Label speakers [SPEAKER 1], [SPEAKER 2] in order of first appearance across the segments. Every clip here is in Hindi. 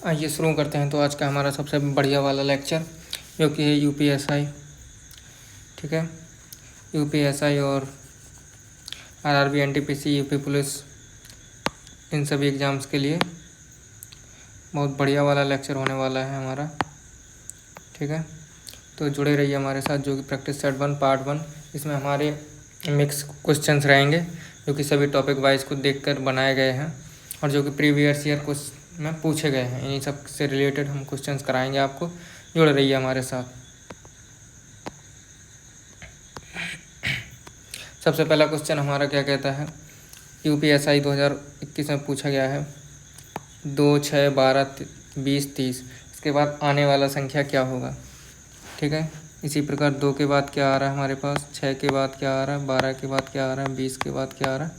[SPEAKER 1] आइए शुरू करते हैं। तो आज का हमारा सबसे बढ़िया वाला लेक्चर जो कि है यूपीएसआई। ठीक है, यूपीएसआई और आरआरबी, एनटीपीसी, यूपी पुलिस, इन सभी एग्ज़ाम्स के लिए बहुत बढ़िया वाला लेक्चर होने वाला है हमारा। ठीक है, तो जुड़े रहिए हमारे साथ। जो कि प्रैक्टिस सेट 1 पार्ट 1, इसमें हमारे मिक्स क्वेश्चंस रहेंगे जो कि सभी टॉपिक वाइज को देखकर बनाए गए हैं और जो कि प्रीवियस ईयर में पूछे गए हैं। इन्हीं सब से रिलेटेड हम क्वेश्चंस कराएंगे आपको। जुड़े रहिए हमारे साथ। सबसे पहला क्वेश्चन हमारा क्या कहता है, यूपीएसआई 2021 में पूछा गया है 2, 6, 12, 20, 30, इसके बाद आने वाला संख्या क्या होगा। ठीक है, इसी प्रकार 2 के बाद क्या आ रहा है हमारे पास, 6 के बाद क्या आ रहा है, 12 के बाद क्या आ रहा है, 20 के बाद क्या आ रहा है,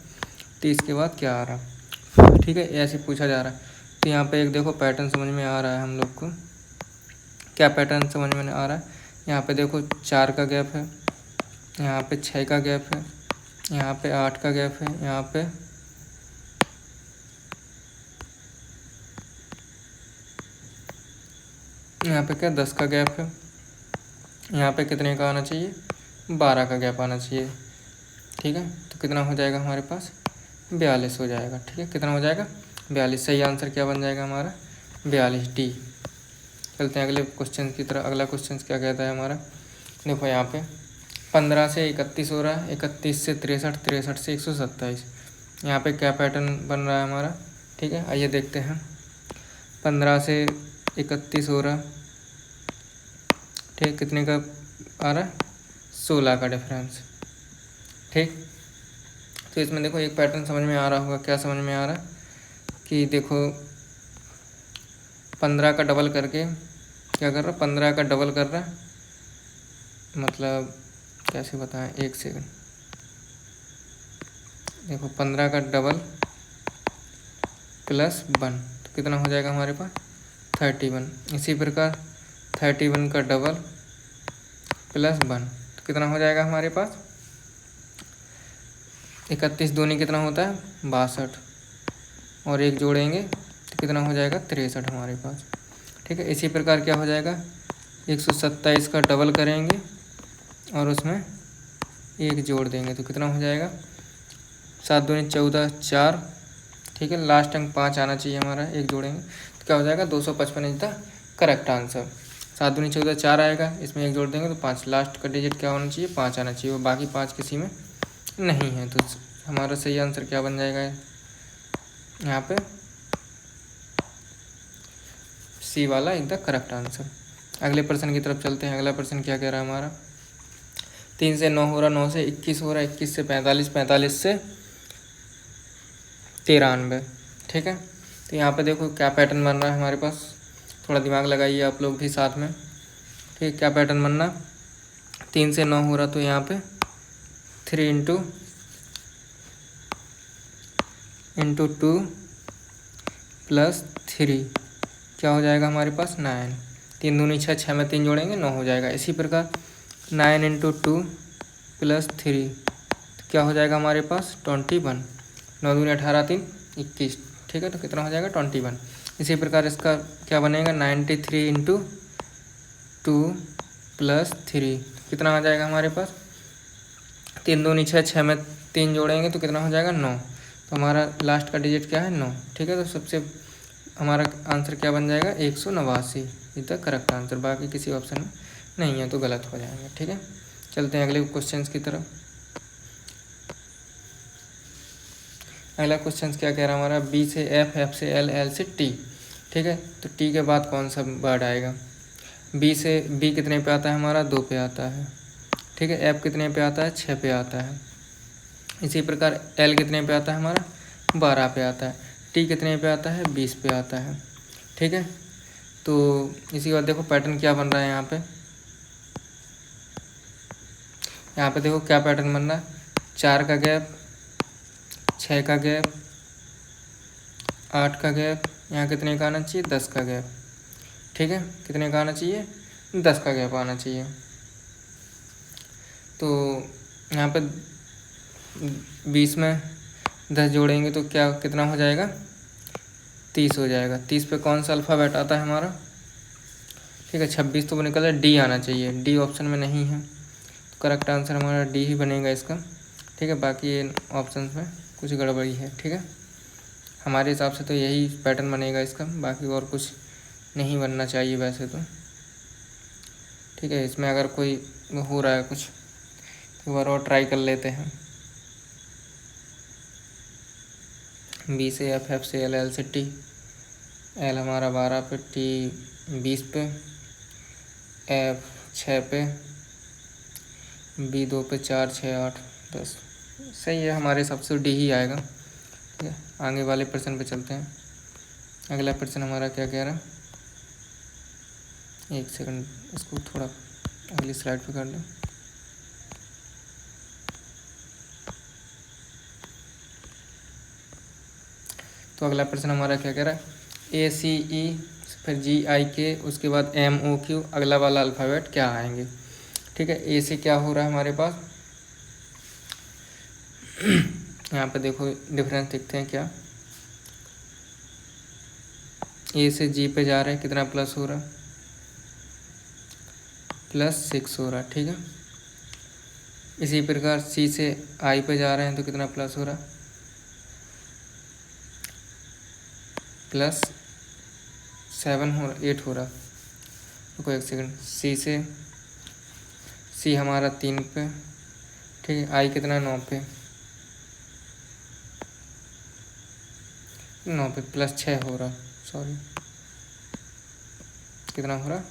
[SPEAKER 1] 30 के बाद क्या आ रहा है। ठीक है, ऐसे पूछा जा रहा है। तो यहाँ पे एक देखो पैटर्न समझ में आ रहा है हम लोग को। क्या पैटर्न समझ में आ रहा है, यहाँ पे देखो 4 का गैप है, यहाँ पे 6 का गैप है, यहाँ पे 8 का गैप है, यहाँ पे क्या 10 का गैप है, यहाँ पे कितने का आना चाहिए, 12 का गैप आना चाहिए। ठीक है, तो कितना हो जाएगा हमारे पास, 42 हो जाएगा। ठीक है, कितना हो जाएगा, 42। सही आंसर क्या बन जाएगा हमारा, 42 डी। चलते हैं अगले क्वेश्चन की तरफ। अगला क्वेश्चन क्या कहता है हमारा, देखो यहाँ पे 15 से 31 हो रहा है, 31 से 63, 63 से 127। यहाँ पे क्या पैटर्न बन रहा है हमारा। ठीक है, आइए देखते हैं। 15 से 31 हो रहा है, ठीक, कितने का आ रहा है, 16 का डिफरेंस। ठीक, तो इसमें देखो एक पैटर्न समझ में आ रहा होगा। क्या समझ में आ रहा है कि देखो 15 का डबल करके क्या कर रहा है, 15 का डबल कर रहा है, मतलब कैसे बताएं, एक सेकंड। देखो 15 का डबल प्लस 1 तो कितना हो जाएगा हमारे पास, 31। इसी प्रकार 31 का डबल प्लस 1 तो कितना हो जाएगा हमारे पास, 31 दूनी कितना होता है, 62, और एक जोड़ेंगे तो कितना हो जाएगा, 63 हमारे पास। ठीक है, इसी प्रकार क्या हो जाएगा, 127 का डबल करेंगे और उसमें एक जोड़ देंगे तो कितना हो जाएगा, 7 दूनी 14, 4। ठीक है, लास्ट अंक 5 आना चाहिए हमारा, एक जोड़ेंगे तो क्या हो जाएगा, 255 इज द करेक्ट आंसर। 7 दूनी 14, 4 आएगा, इसमें एक जोड़ देंगे तो 5, लास्ट का डिजिट क्या होना चाहिए, 5 आना चाहिए, वो बाकी 5 किसी में नहीं है। तो हमारा सही आंसर क्या बन जाएगा यहाँ पे, सी वाला इज द करेक्ट आंसर। अगले प्रश्न की तरफ चलते हैं। अगला प्रश्न क्या कह रहा है हमारा, 3 से 9 हो रहा, 9 से 21 हो रहा, 21 से 45, 45 से 93। ठीक है, तो यहाँ पे देखो क्या पैटर्न बन रहा है हमारे पास, थोड़ा दिमाग लगाइए आप लोग भी साथ में। ठीक, क्या पैटर्न बनना, 3 से 9 हो रहा तो यहाँ पे 3 इंटू 2 प्लस 3 क्या हो जाएगा हमारे पास, 9। 3 दूनी 6, 6 में 3 जोड़ेंगे 9 हो जाएगा। इसी प्रकार 9 इंटू 2 प्लस 3 तो क्या हो जाएगा हमारे पास, 21। 9 दूनी 18, 3 21। ठीक है, तो कितना हो जाएगा, 21। इसी प्रकार इसका क्या बनेगा, 93 इंटू 2 प्लस 3 कितना आ जाएगा हमारे पास, 3 दूनी 6, 6 में 3 जोड़ेंगे तो कितना हो जाएगा, 9। तो हमारा लास्ट का डिजिट क्या है, 9। ठीक है, तो सबसे हमारा आंसर क्या बन जाएगा, 189 इज द करेक्ट आंसर। बाकी किसी ऑप्शन में नहीं है तो गलत हो जाएंगे। ठीक है, चलते हैं अगले क्वेश्चंस की तरफ। अगला क्वेश्चन क्या कह रहा है हमारा, बी से एफ, एफ से एल, एल से टी। ठीक है, तो टी के बाद कौन सा वर्ड आएगा, बी से, बी कितने पे आता है हमारा, 2 पे आता है। ठीक है, एफ कितने पे आता है, 6 पे आता है। इसी प्रकार एल कितने पे आता है हमारा, 12 पे आता है। टी कितने पे आता है, 20 पे आता है। ठीक है, तो इसी के बाद देखो पैटर्न क्या बन रहा है यहाँ पे। यहाँ पे देखो क्या पैटर्न बन रहा है, 4 का गैप, 6 का गैप, 8 का गैप, यहाँ कितने का आना चाहिए, 10 का गैप। ठीक है, कितने का आना चाहिए, 10 का गैप आना चाहिए। तो यहाँ पे 20 में 10 जोड़ेंगे तो क्या कितना हो जाएगा, 30 हो जाएगा। 30 पे कौन सा अल्फ़ाबेट आता है हमारा? ठीक है, 26 तो निकल है, डी आना चाहिए। डी ऑप्शन में नहीं है, तो करेक्ट आंसर हमारा डी ही बनेगा इसका। ठीक है, बाकी इन ऑप्शन में कुछ गड़बड़ी है। ठीक है, हमारे हिसाब से तो यही पैटर्न बनेगा इसका, बाकी और कुछ नहीं बनना चाहिए वैसे तो। ठीक है, इसमें अगर कोई हो रहा है कुछ तो एक बार और ट्राई कर लेते हैं। बी से एफ, एफ से एल, एल से टी। एल हमारा 12 पे, टी 20 पे, एफ 6 पे, बी 2 पे, 4 6 8 10। सही है, हमारे हिसाब से डी ही आएगा। ठीक है, आगे वाले प्रश्न पे चलते हैं। अगला प्रश्न हमारा क्या कह रहा है? एक सेकंड, इसको थोड़ा अगली स्लाइड पे कर लें। तो अगला प्रश्न हमारा क्या कह रहा है? ए सी ई, फिर जी आई के, उसके बाद एम ओ क्यू, अगला वाला अल्फ़ाबेट क्या आएंगे? ठीक है, ए से क्या हो रहा है हमारे पास? यहाँ पे देखो डिफरेंस देखते हैं क्या। ए से जी पे जा रहे हैं, कितना प्लस हो रहा है? +6 हो रहा है। ठीक है, इसी प्रकार सी से आई पे जा रहे हैं तो कितना प्लस हो रहा है? +7 हो रहा, 8 हो रहा। रुको एक सेकंड, सी हमारा 3 पे। ठीक है, आई कितना 9 पे, 9 पे +6 हो रहा। सॉरी, कितना हो रहा?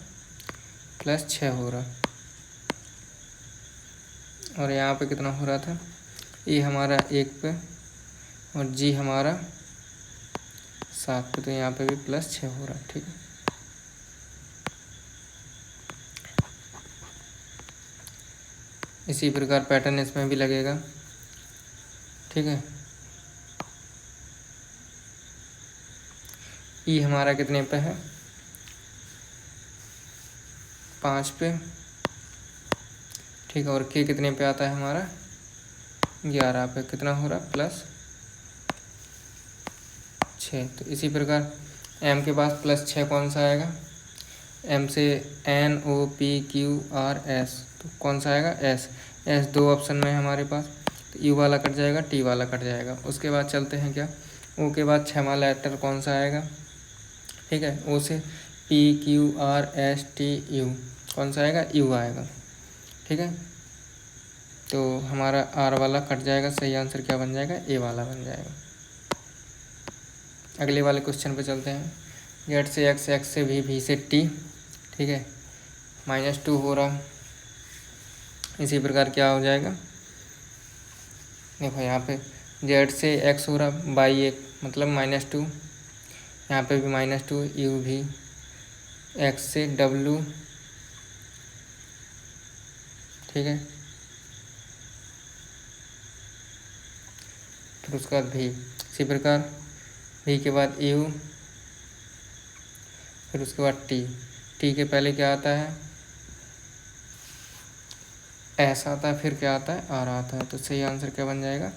[SPEAKER 1] +6 हो रहा। और यहाँ पे कितना हो रहा था? ए हमारा 1 पे और जी हमारा 7 पे, तो यहाँ पे भी +6 हो रहा। ठीक है, इसी प्रकार पैटर्न इसमें भी लगेगा। ठीक है, ई हमारा कितने पे है? 5 पे। ठीक है, और के कितने पे आता है हमारा? 11 पे, कितना हो रहा? +6। तो इसी प्रकार एम के पास +6 कौन सा आएगा? एम से N O P Q R S, तो कौन सा आएगा? एस। एस दो ऑप्शन में है हमारे पास, तो यू वाला कट जाएगा, टी वाला कट जाएगा। उसके बाद चलते हैं क्या, ओ के बाद 6वां लेटर कौन सा आएगा? ठीक है, ओ से P Q R S T U, कौन सा आएगा? यू आएगा। ठीक है, तो हमारा आर वाला कट जाएगा, सही आंसर क्या बन जाएगा? ए वाला बन जाएगा। अगले वाले क्वेश्चन पे चलते हैं। जेड से एक्स, एक्स से भी से टी। ठीक है, -2 हो रहा। इसी प्रकार क्या हो जाएगा? देखो यहाँ पे जेड से एक्स हो रहा, बाई एक मतलब -2, यहाँ पे भी -2, यू भी। एक्स से डब्लू, ठीक है, फिर उसके बाद भी इसी प्रकार, भी के बाद यू, फिर उसके बाद टी। टी के पहले क्या आता है? एस आता है, फिर क्या आता है? आर आता है। तो सही आंसर क्या बन जाएगा?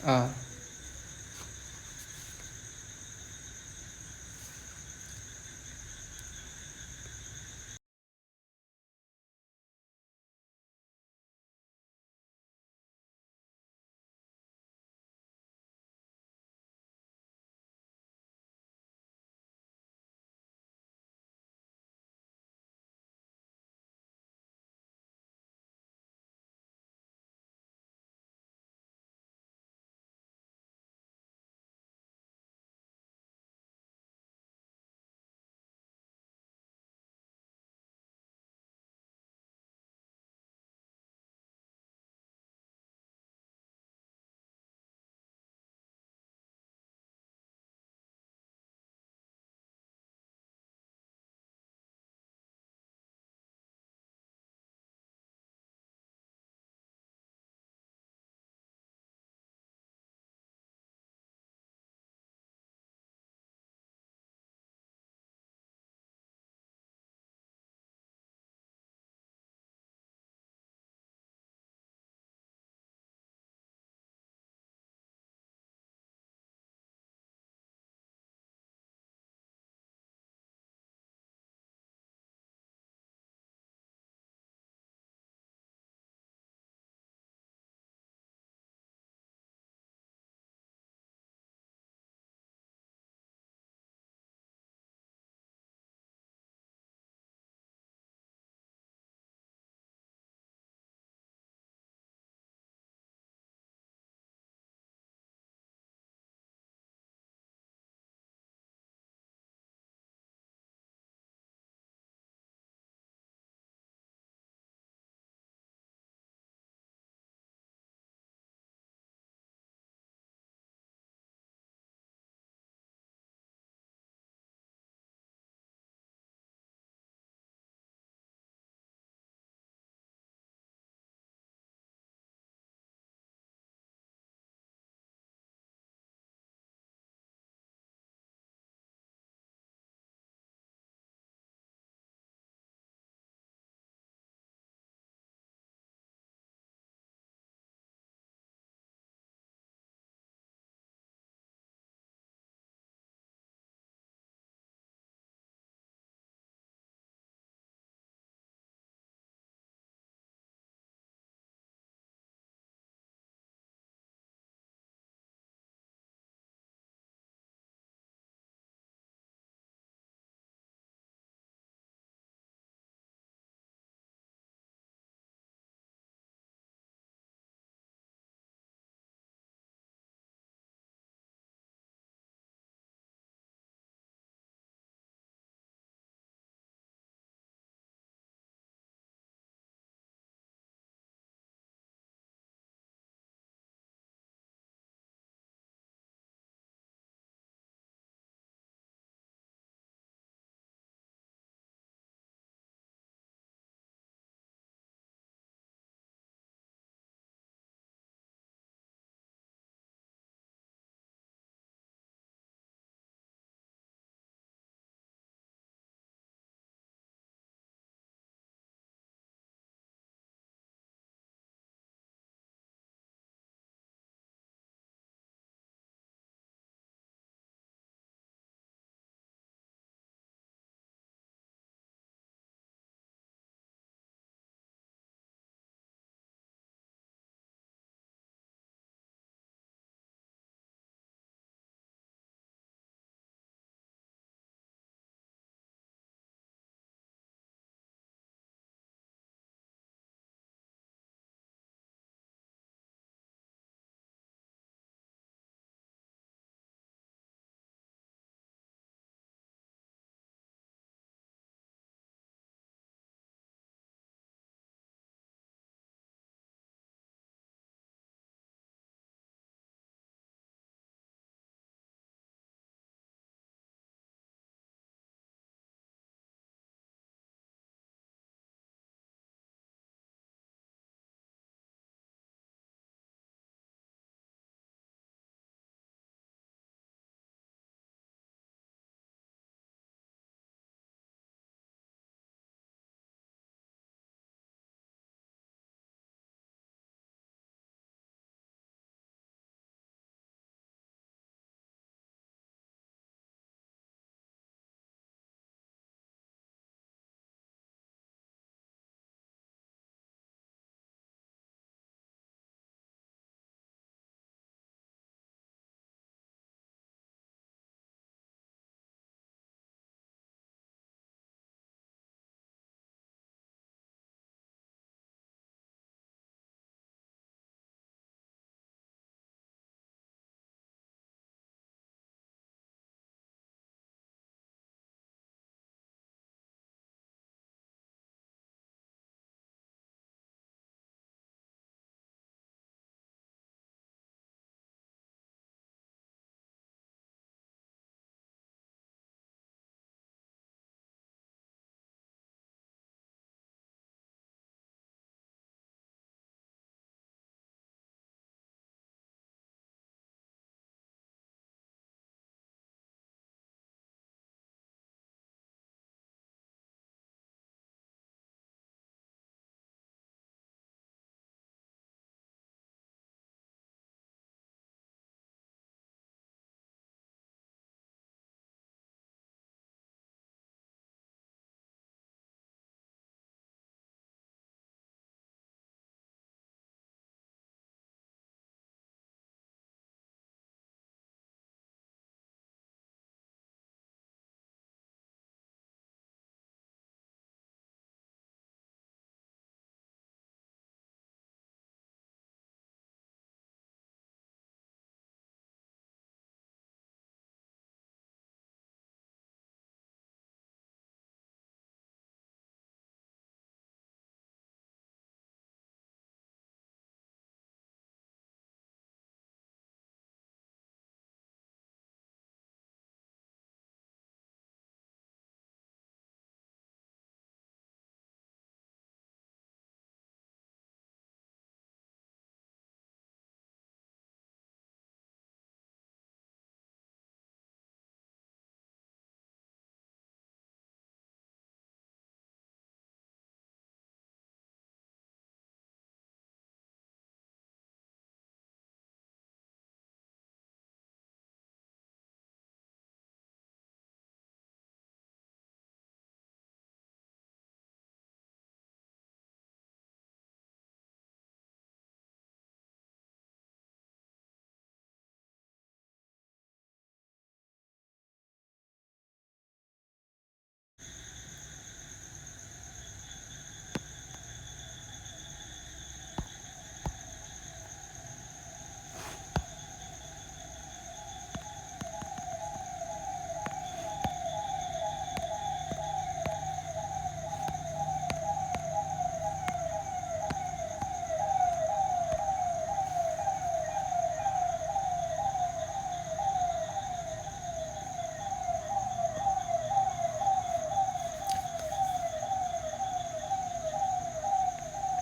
[SPEAKER 1] आर।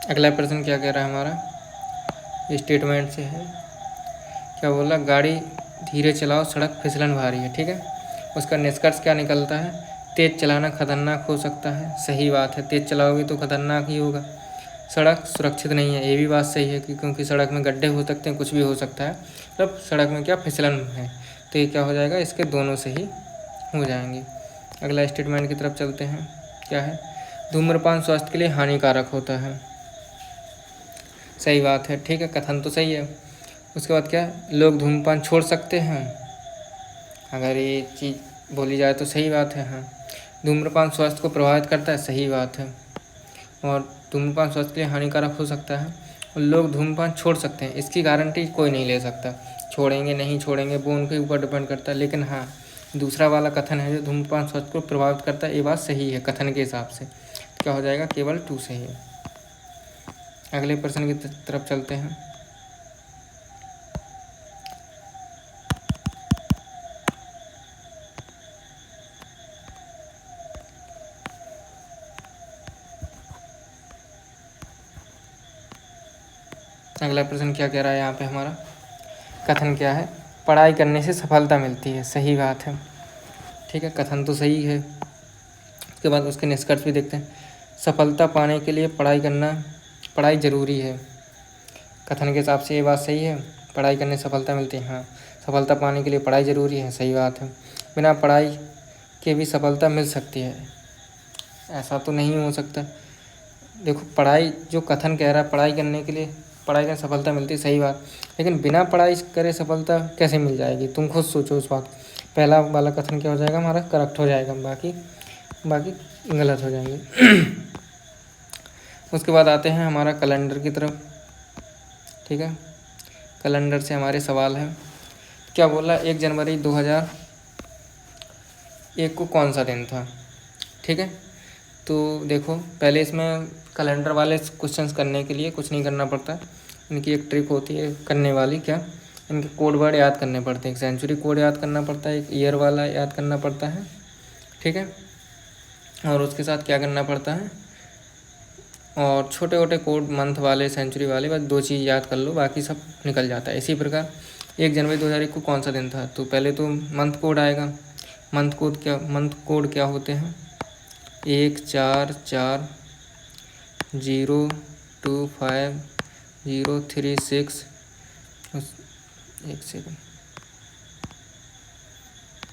[SPEAKER 1] अगला प्रश्न क्या कह रहा है हमारा, स्टेटमेंट से है। क्या बोला, गाड़ी धीरे चलाओ, सड़क फिसलन भारी है। ठीक है, उसका निष्कर्ष क्या निकलता है, तेज़ चलाना खतरनाक हो सकता है। सही बात है, तेज़ चलाओगे तो खतरनाक ही होगा। सड़क सुरक्षित नहीं है, ये भी बात सही है कि क्योंकि सड़क में गड्ढे हो सकते हैं, कुछ भी हो सकता है, मतलब सड़क में क्या फिसलन है। तो ये क्या हो जाएगा, इसके दोनों से ही हो जाएंगे। अगला स्टेटमेंट की तरफ चलते हैं। क्या है, धूम्रपान स्वास्थ्य के लिए हानिकारक होता है। सही बात है, ठीक है, कथन तो सही है। उसके बाद क्या, लोग धूम्रपान छोड़ सकते हैं। अगर ये चीज़ बोली जाए तो सही बात है। हाँ, धूम्रपान स्वास्थ्य को प्रभावित करता है। सही बात है। और धूम्रपान स्वास्थ्य के लिए हानिकारक हो सकता है और लोग धूम्रपान छोड़ सकते हैं, इसकी गारंटी कोई नहीं ले सकता। छोड़ेंगे नहीं छोड़ेंगे वो उनके ऊपर डिपेंड करता है। लेकिन हाँ, दूसरा वाला कथन है जो धूम्रपान स्वास्थ्य को प्रभावित करता है, ये बात सही है कथन के हिसाब से। क्या हो जाएगा, केवल 2 सही है। अगले प्रश्न की तरफ चलते हैं। अगला प्रश्न क्या कह रहा है यहाँ पे हमारा, कथन क्या है, पढ़ाई करने से सफलता मिलती है। सही बात है, ठीक है, कथन तो सही है। उसके बाद उसके निष्कर्ष भी देखते हैं। सफलता पाने के लिए पढ़ाई ज़रूरी है। कथन के हिसाब से ये बात सही है, पढ़ाई करने से सफलता मिलती है। हाँ, सफलता पाने के लिए पढ़ाई ज़रूरी है। सही बात है, बिना पढ़ाई के भी सफलता मिल सकती है, ऐसा तो नहीं हो सकता। देखो, पढ़ाई जो कथन कह रहा है, पढ़ाई करने के लिए पढ़ाई करने सफलता मिलती है, सही बात। लेकिन बिना पढ़ाई करे सफलता कैसे मिल जाएगी, तुम खुद सोचो उस बात। पहला वाला कथन क्या हो जाएगा हमारा, करेक्ट हो जाएगा, बाकी गलत हो जाएंगे। उसके बाद आते हैं हमारा कैलेंडर की तरफ। ठीक है, कैलेंडर से हमारे सवाल है। क्या बोला, 1 जनवरी 2001 को कौन सा दिन था। ठीक है, तो देखो, पहले इसमें कैलेंडर वाले क्वेश्चंस करने के लिए कुछ नहीं करना पड़ता। इनकी एक ट्रिक होती है करने वाली, क्या, इनके कोड वर्ड याद करने पड़ते हैं। एक सेंचुरी कोड याद करना पड़ता है, एक ईयर वाला याद करना पड़ता है। ठीक है, और उसके साथ क्या करना पड़ता है, और छोटे छोटे कोड मंथ वाले, सेंचुरी वाले, बस 2 चीज़ याद कर लो, बाकी सब निकल जाता है। इसी प्रकार 1 जनवरी 2001 को कौन सा दिन था, तो पहले तो मंथ कोड आएगा। मंथ कोड क्या होते हैं, 14402503 एक सेकंड,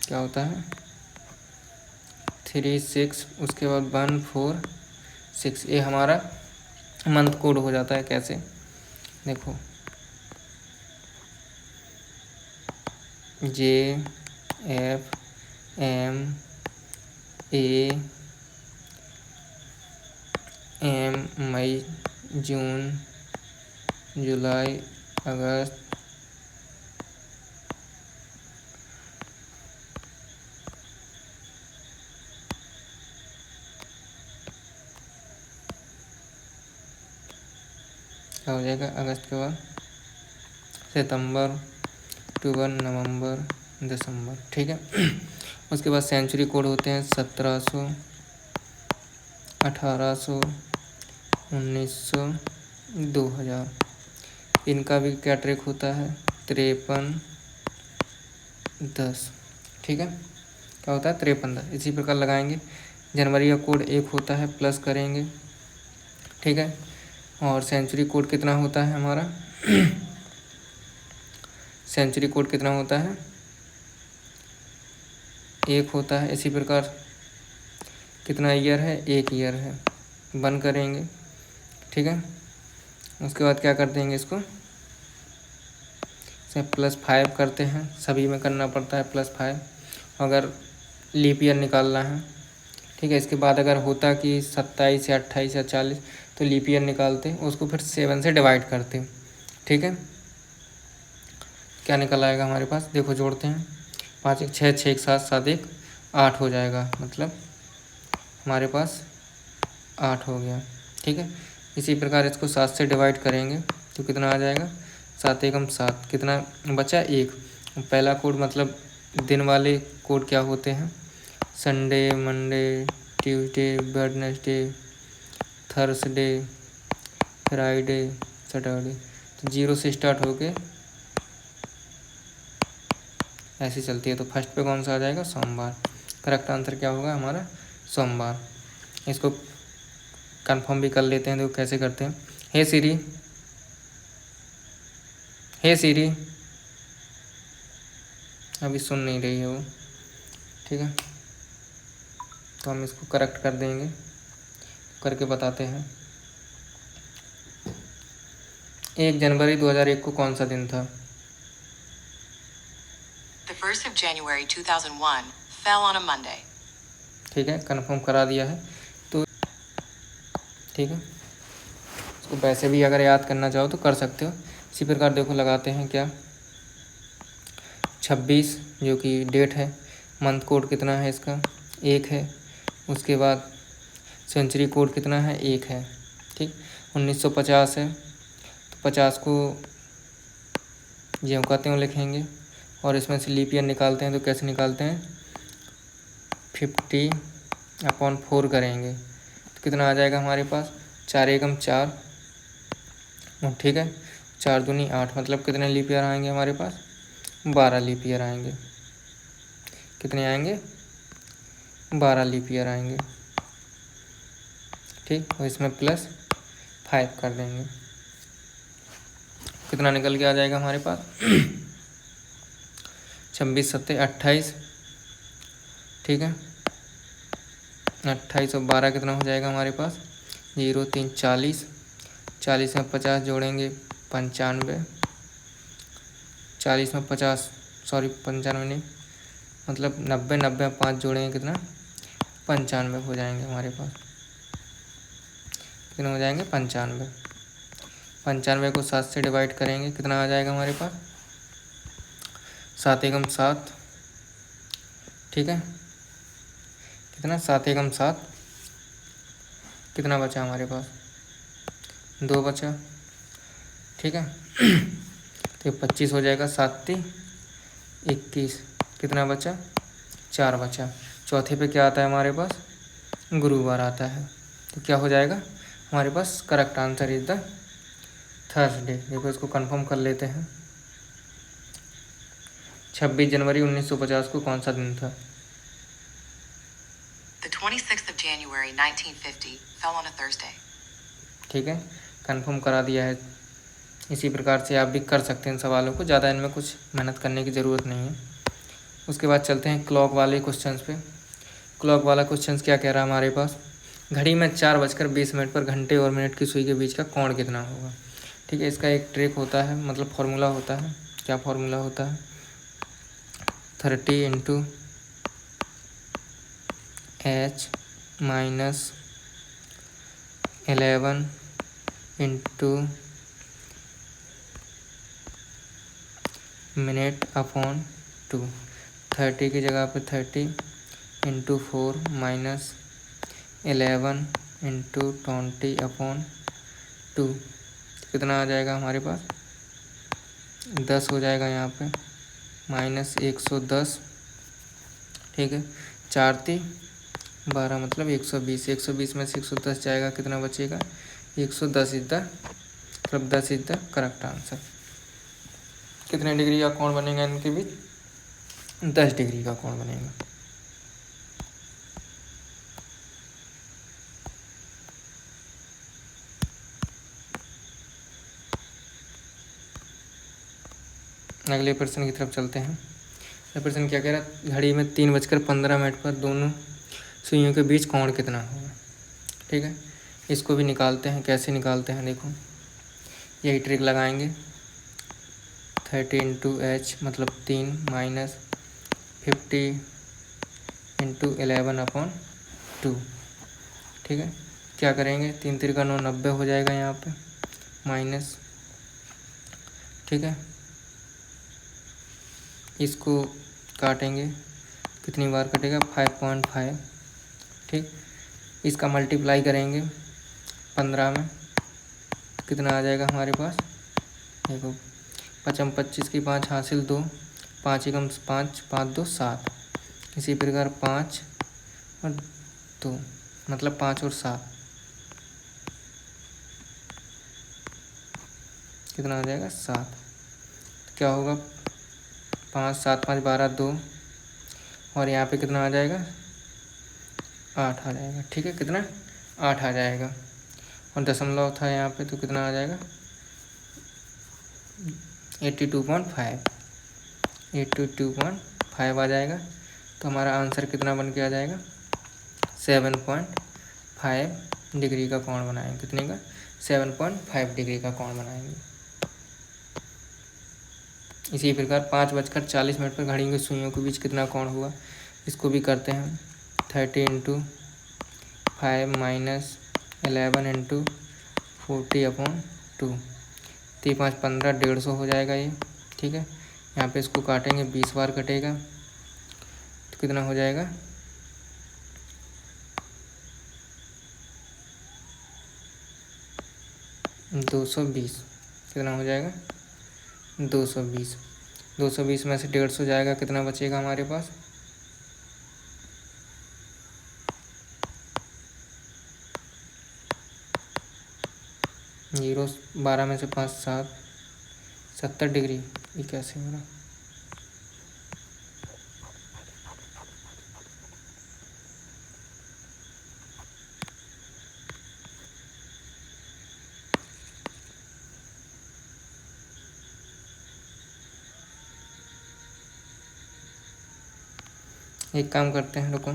[SPEAKER 1] क्या होता है, 36, उसके बाद 146, ये हमारा मंथ कोड हो जाता है। कैसे, देखो, JFMAM मई, जून, जुलाई, अगस्त, क्या हो जाएगा, अगस्त के बाद सितंबर, अक्टूबर, नवंबर, दिसंबर। ठीक है, उसके बाद सेंचुरी कोड होते हैं 1700, 1800, 1900, 2000। इनका भी क्या ट्रिक होता है, 53, 10। ठीक है, क्या होता है, 53, 10। इसी प्रकार लगाएंगे। जनवरी का कोड 1 होता है, प्लस करेंगे। ठीक है, और सेंचुरी कोड कितना होता है हमारा, सेंचुरी कोड कितना होता है, 1 होता है। इसी प्रकार कितना ईयर है, 1 ईयर है, 1 करेंगे। ठीक है, उसके बाद क्या कर देंगे, इसको से +5 करते हैं। सभी में करना पड़ता है +5, अगर लीप ईयर निकालना है। ठीक है, इसके बाद अगर होता कि 27 या 28 या 40, तो लीप ईयर निकालते, उसको फिर 7 से डिवाइड करते। ठीक है, क्या निकल आएगा हमारे पास, देखो जोड़ते हैं, 5 1 6, 6 1 7, 7 1 8 हो जाएगा, मतलब हमारे पास 8 हो गया। ठीक है, इसी प्रकार इसको 7 से डिवाइड करेंगे तो कितना आ जाएगा, 7 1 7, कितना बचा, 1। पहला कोड मतलब दिन वाले कोड क्या होते हैं, Sunday, Monday, Tuesday, Wednesday, Thursday, Friday, Saturday, तो 0 से स्टार्ट होके ऐसी चलती है। तो फर्स्ट पे कौन सा आ जाएगा? सोमवार। करेक्ट आंसर क्या होगा हमारा? सोमवार। इसको कंफर्म भी कर लेते हैं। तो कैसे करते हैं? हे सीरी, हे सीरी, अभी सुन नहीं रही है वो, ठीक है। तो हम इसको करेक्ट कर देंगे, करके बताते हैं। 1 जनवरी 2001 को कौन सा दिन था?
[SPEAKER 2] The 1st of January 2001 fell on a Monday.
[SPEAKER 1] ठीक है, कंफर्म करा दिया है। तो ठीक है, इसको वैसे भी अगर याद करना चाहो तो कर सकते हो। इसी प्रकार देखो लगाते हैं क्या, 26 जो कि डेट है। मंथ कोड कितना है इसका? 1 है। उसके बाद सेंचुरी कोड कितना है? 1 है। ठीक, 1950 है, तो 50 को ज्यों कहते हैं लिखेंगे, और इसमें से लीप ईयर निकालते हैं। तो कैसे निकालते हैं? 50/4 करेंगे तो कितना आ जाएगा हमारे पास? 4 एकम 4, ठीक है। 4 दूनी 8, मतलब कितने लीप ईयर आएंगे हमारे पास? 12 लीप ईयर आएंगे। कितने आएंगे? 12 लीप ईयर आएंगे। ठीक, और इसमें +5 कर देंगे। कितना निकल के आ जाएगा हमारे पास? 26 7 28, ठीक है। 28 और 12 कितना हो जाएगा हमारे पास? 0 3 40, 40 में 50 जोड़ेंगे 95, 40 में 50 सॉरी 95 नहीं, मतलब 90, 90 में 5 जोड़ेंगे कितना? 95 हो जाएंगे हमारे पास। कितने हो जाएंगे? 95। 95 को 7 से डिवाइड करेंगे, कितना आ जाएगा हमारे पास? 7 एकम 7, ठीक है। कितना? 7 एकम 7, कितना बचा हमारे पास? 2 बचा, ठीक है। तो 25 हो जाएगा, 7 3 21, कितना बचा? 4 बचा। चौथे पे क्या आता है हमारे पास? गुरुवार आता है। तो क्या हो जाएगा हमारे पास? Correct answer is the Thursday. देखो इसको कंफर्म कर लेते हैं। 26 जनवरी 1950 को कौन सा दिन था?
[SPEAKER 2] The 26th of January 1950 fell on a Thursday.
[SPEAKER 1] ठीक है, कंफर्म करा दिया है। इसी प्रकार से आप भी कर सकते हैं सवालों को, ज़्यादा इनमें कुछ मेहनत करने की ज़रूरत नहीं है। उसके बाद चलते हैं क्लॉक वाले क्वेश्चंस पे। क्लॉक वाला क्वेश्चंस क्या कह रहा है हमारे पास? घड़ी में 4:20 पर घंटे और मिनट की सुई के बीच का कोण कितना होगा? ठीक है, इसका एक ट्रिक होता है, मतलब फॉर्मूला होता है। क्या फॉर्मूला होता है? 30 × h - 11 × मिनट अपॉन 2। 30 की जगह पे 30 × 4 - 11 × 20/2, कितना आ जाएगा हमारे पास? 10 हो जाएगा यहाँ पे, -110, ठीक है। 4 3 12, मतलब 120। 120 में से 110 जाएगा, कितना बचेगा? 110 इज द, मतलब 10 इज द करेक्ट आंसर। कितने डिग्री का कोण बनेगा इनके बीच? 10 डिग्री का कोण बनेगा। अगले प्रश्न की तरफ चलते हैं। अगला प्रश्न क्या कह रहा है? घड़ी में 3:15 पर दोनों सुइयों के बीच कोण कितना होगा? ठीक है, इसको भी निकालते हैं। कैसे निकालते हैं? देखो, यही ट्रिक लगाएंगे। 30 × h, मतलब 3 - 50 × 11/2, ठीक है। क्या करेंगे? 3 3 9 90 हो जाएगा यहाँ पे, माइनस, ठीक है। इसको काटेंगे, कितनी बार कटेगा? 5.5, ठीक। इसका मल्टीप्लाई करेंगे 15 में, कितना आ जाएगा हमारे पास? देखो, 5 25 की 5 हासिल 2, 5 एकम 5, 5 2 7। इसी प्रकार 5 और 2, मतलब 5 और 7, कितना आ जाएगा 7। तो क्या होगा 5 7 5 12 2 और यहाँ पे कितना आ जाएगा 8 आ जाएगा। ठीक है, कितना 8 आ जाएगा और दशमलव था यहाँ पे तो कितना आ जाएगा 82.5 आ जाएगा। तो हमारा आंसर कितना बन के आ जाएगा 7.5 डिग्री का कोण बनाएंगे। कितने का 7.5 डिग्री का कोण बनाएंगे। इसी प्रकार 5:40 पर घड़ी की सुइयों के बीच कितना कोण हुआ इसको भी करते हैं। 30 × 5 - 11 × 40/2 3 5 15 150 हो जाएगा ये। ठीक है, यहाँ पे इसको काटेंगे 20 बार कटेगा तो कितना हो जाएगा 220। कितना हो जाएगा 220। 220 में से 150 जाएगा, कितना बचेगा हमारे पास 0। 12 में से 5 7 70 डिग्री। ये कैसे हो रहा एक काम करते हैं, रुको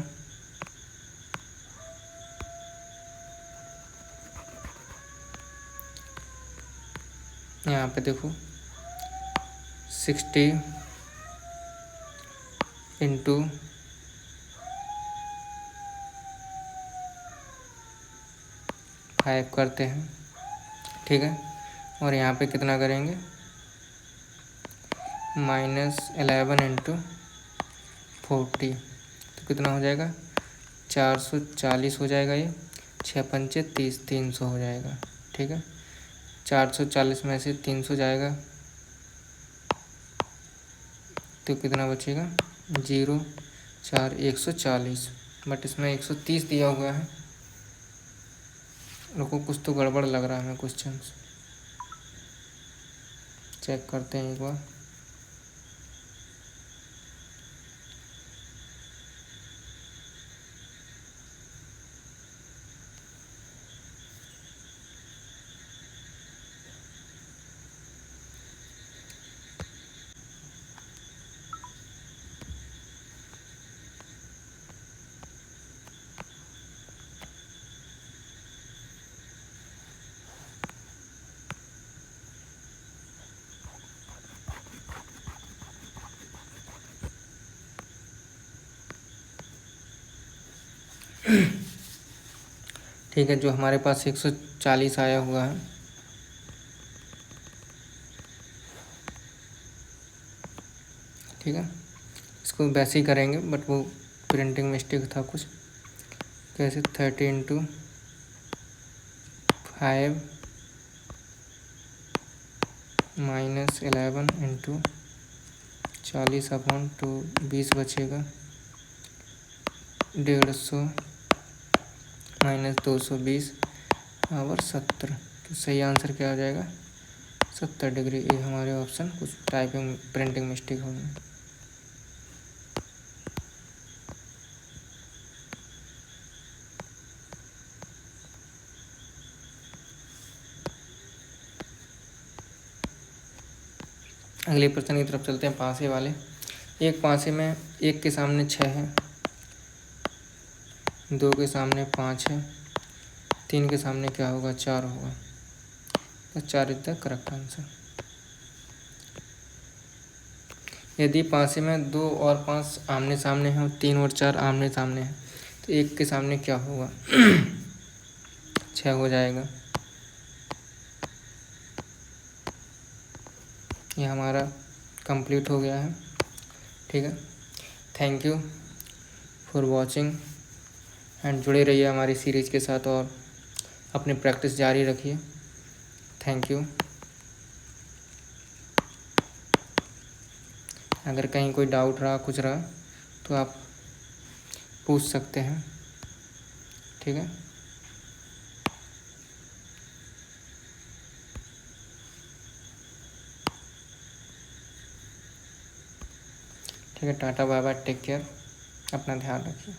[SPEAKER 1] यहाँ पे देखो 60 × 5 करते हैं। ठीक है, और यहाँ पे कितना करेंगे -11 × 40 तो कितना हो जाएगा 440 हो जाएगा। ये 6 पंचे 30 300 हो जाएगा। ठीक है, 440 में से 300 जाएगा तो कितना बचेगा 0 4 140। बट इसमें 130 दिया हुआ है। रुको, कुछ तो गड़बड़ लग रहा है हमें क्वेश्चन। चेक करते हैं एक बार। ठीक है, जो हमारे पास 140 आया हुआ है, ठीक है, इसको वैसे ही करेंगे बट वो प्रिंटिंग मिस्टेक था कुछ। कैसे 30 × 5 - 11 × 40/2 20 बचेगा 150 - 220 और 70। तो सही आंसर क्या आ जाएगा 70 डिग्री। ये हमारे ऑप्शन कुछ टाइपिंग प्रिंटिंग मिस्टेक होगी। अगले प्रश्न की तरफ चलते हैं, पासे वाले। एक पासे में 1 के सामने 6 है, 2 के सामने 5 है, 3 के सामने क्या होगा 4 होगा। तो 4 इज द करेक्ट आंसर। यदि पासे में 2 और 5 आमने सामने हैं और 3 और 4 आमने सामने हैं तो 1 के सामने क्या होगा 6 हो जाएगा। ये हमारा कंप्लीट हो गया है। ठीक है, thank you for watching and जुड़े रहिए हमारी सीरीज़ के साथ और अपनी प्रैक्टिस जारी रखिए। Thank you. अगर कहीं कोई डाउट रहा कुछ रहा तो आप पूछ सकते हैं। ठीक है। ठीक है, टाटा बाय बाय, टेक केयर, अपना ध्यान रखिए।